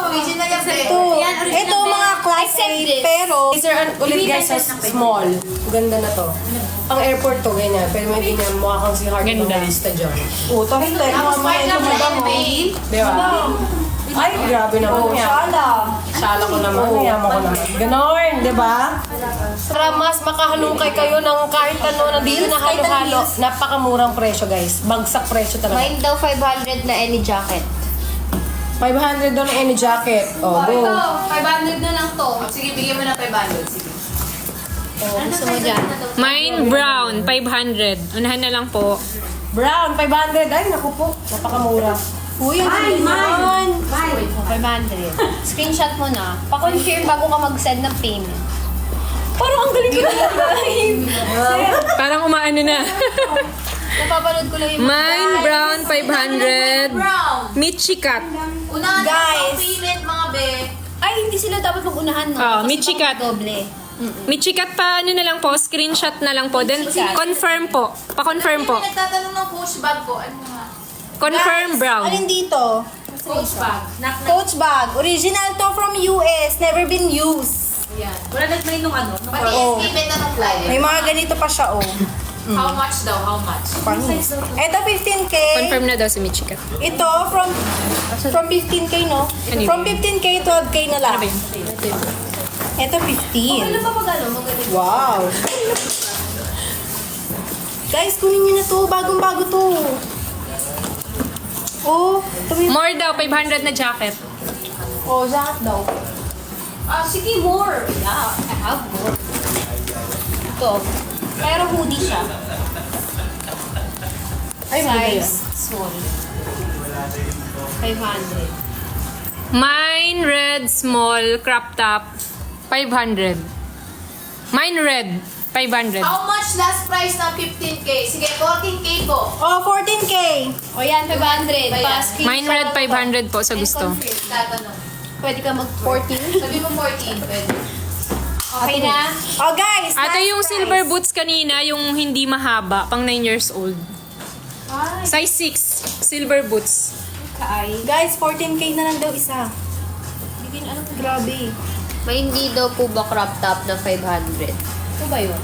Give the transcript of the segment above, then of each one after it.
Original yan, be. Ito mga class A, pero... Laser ulit guys sa small. Ganda na to. Ang airport to, ganyan. Pero may ganyan, mukha kang si Hardy Evangelista dyan. Oh, tapos tayo mga Smart lang mga na mo. Diba? Ay, grabe naman. Shala. Sala ko naman, yaman ko naman. Ganon, di ba? Para mas makahalungkay kayo ng kahit ano, nandito na halo-halo. Napakamurang presyo, guys. Bagsak presyo talaga. Mine daw 500 na any jacket. 500 doon ang any jacket. Oh, go. 500 na lang to. Sige, bigyan mo na 500. Sige. Gusto mo dyan? Mine brown, 500. Unahan na lang po. Brown, 500. Ay, naku po. Napakamura. Uy, ang man! 500. Screenshot mo na. Pa-confirm bago ka mag-send ng payment. Parang ang galing ko na. Parang umaano na. Napapanood ko lang yung... Mine brown, 500. Brown. Michikat. Unahan na Guys. ang payment, mga be. Ay, hindi sila dapat mag-unahan, no? Oh, Kasi Michikat. baka doble. Michikat pa ano na lang po, screenshot na lang po. Then confirm po. Pa-confirm po. May nagtatanong ng coach bag ko. Ano nga? Confirm brown. Alin dito? Coach bag. Coach bag. Original to from US. Never been used. Yan. Wala nagmay nung ano? Nung Pati Oo. estimate na ng client. May mga ganito pa siya, oh. How much daw? How much? Panis. Ito 15K. Confirm na daw si Michikat. Ito from 15K, no? Ano yun? From 15K, 12K na lang. Ano ba yun? Ito 15. Ano pa pag ano? Magaling. Wow. Guys, kunin niyo na to. Bagong-bago to. Oh, ito yung... More daw, 500 na jacket. Oh, jacket daw. Sige, more. Yeah, I have more. Ito. Pero hoodie siya. Ay, maganda Size small. 500. Mine red small crop top, 500. Mine red, 500. How much last price ng 15K? Sige, 14K po. Oh, 14K. O yan, 500. Ayan. Pa-screenshot Mine red, lang to. 500 po sa And gusto. confirm. Tatanong. Pwede ka mag-14. Sabi mo 14, pwede. Okay na? Oh, guys. Ate, last yung price. silver boots kanina, yung hindi mahaba, pang 9 years old. Size 6, silver boots. Guys, 14K na lang daw isa. Bigyan ano po. Grabe. May hindi daw po ba crop top na 500? Ito ba yun?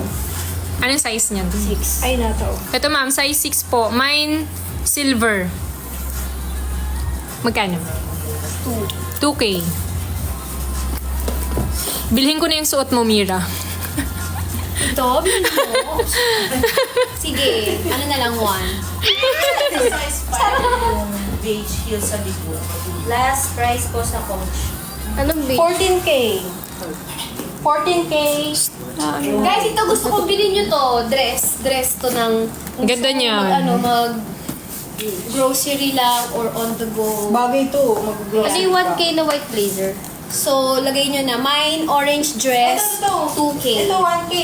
Anong size niyan? 6. Ay, nato. Ito ma'am, size 6 po. Mine, silver. Magkano? 2K. Bilhin ko na yung suot mo, Mira. Ito, bilhin mo. Sige, ano na lang 1. beige heel sa likod. Last price ko sa Coach. Anong big? 14K. 14K. Guys, ito gusto kong bilhin nyo to. Dress. Dress to ng... Ganda niyan. Mag grocery lang or on the go. Bagay to. Ano Mag-grocery yung ka. 1K na white blazer? So, lagay nyo na. Mine, orange dress, Ito, 2K. Ito, 1K.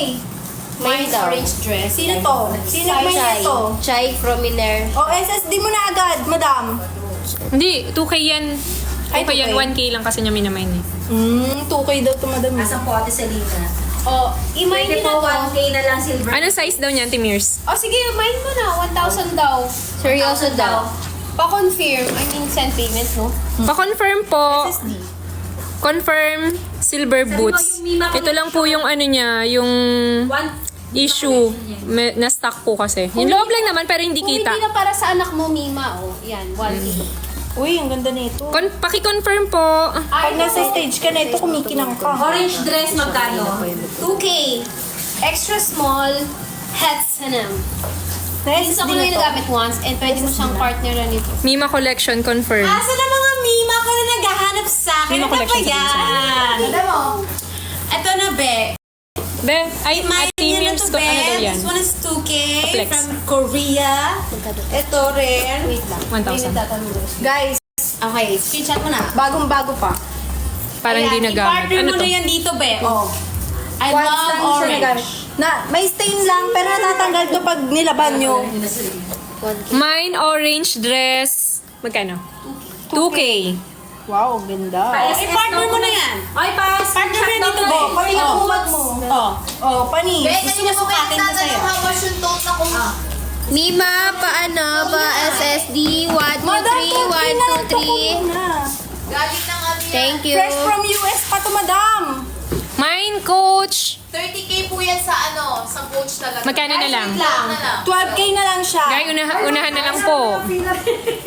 Mine, daw. orange dress. Sino to? Sino may ito? Chai from Iner. Oh, SSD mo na agad, madam. Hindi, 2K yan. Ay, 2K yan, 2K. 1K lang kasi niya minamain eh. 2K daw to, madam. Asan po Ate Selena? Oh, i-mine Pwede nyo po na to. 1K na lang silver. Anong size daw niyan, Timirs? Oh, sige, mine mo na. 1,000 daw. Seryoso daw. Pa-confirm. I mean, send payment, no? Pa-confirm po. SSD. Confirm, silver boots. Ito lang po yung ano niya, yung issue. Na stock po kasi. Yung loob lang naman pero hindi Kung kita. hindi na para sa anak mo, Mima, oh. Yan, 1K. Uy, ang ganda nito. Paki-confirm po. Pag nasa stage ka na ito, kumikinang ka. Orange dress magkano? 2K. Extra small, hats na. Nice Isa ko lang yung nagamit once and pwede mo siyang partneran nito. Mima collection confirm. Asa na mga mima ko na naghahanap sa akin? Mima Ano ba collection sa yan? Alam mo, Ito na, be. Be, ay, Mine at yan na Timirs to, ko, be. ano daw yan? This one is 2K Flex. from Korea. Ito rin. Wait lang. 1,000. Guys, okay, screenshot mo na. Bagong-bago pa. Parang hindi nagamit. I-partner Ano mo to? na yan dito, be. Oh. I Once love lang siya orange. nagamit. Na, may stain lang, pero natatanggal to pag nilaban nyo. 1K. Mine orange dress. Magkano? 2K. Wow, ganda. I-partner mo na yan. Ay, pass. Partner mo yan dito, be. Pati yung kumat mo. Oh, pani. be, Gusto kanina mo ko kayo sukatin ko sa'yo. nagtatanong how much yung tote na kung... Mima, paano ba SSD? 1, 2, 3, Madam, 1, 2, 3. Galing ng ano Thank you. Fresh from US pa to, madam. Mine, Coach. 30K po yan sa sa coach talaga. Magkano na lang? Wait lang. 12K na lang siya. Guys, unahan na lang po.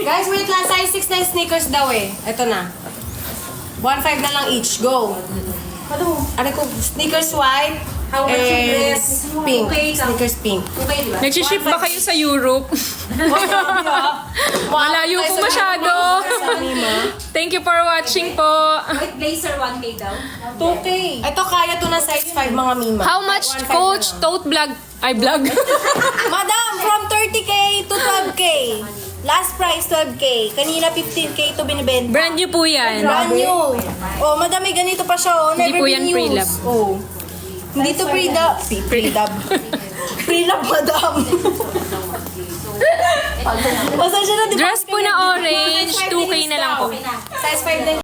Guys, wait lang. Size 6 na yung sneakers daw eh. Ito na. 1.5 na lang each. Go. Ano ko? Sneakers white. How much yung dress? Pink. Okay, Sneakers pink. Okay, di ba? Nag-ship ba kayo sa Europe? Malayo po masyado. Thank you for watching po. White blazer, 1K daw. 2K. Ito kaya to na size 5 mga mima. How much, 1.5 Coach? na lang. Tote vlog. Ay, vlog. Madam, from 30K to 12K. Last price, 12K. Kanina, 15K to binibenta. Brand new po yan. Brand new. Oh, madam, may ganito pa siya. Oh. Hindi Never po been yan used. pre-lab. Oh. Hindi to pre-dub. Pre-dub. Pre-lab, madam. Pasensya na, di ba? Dress po na orange, 2K na lang po. Size 5 din.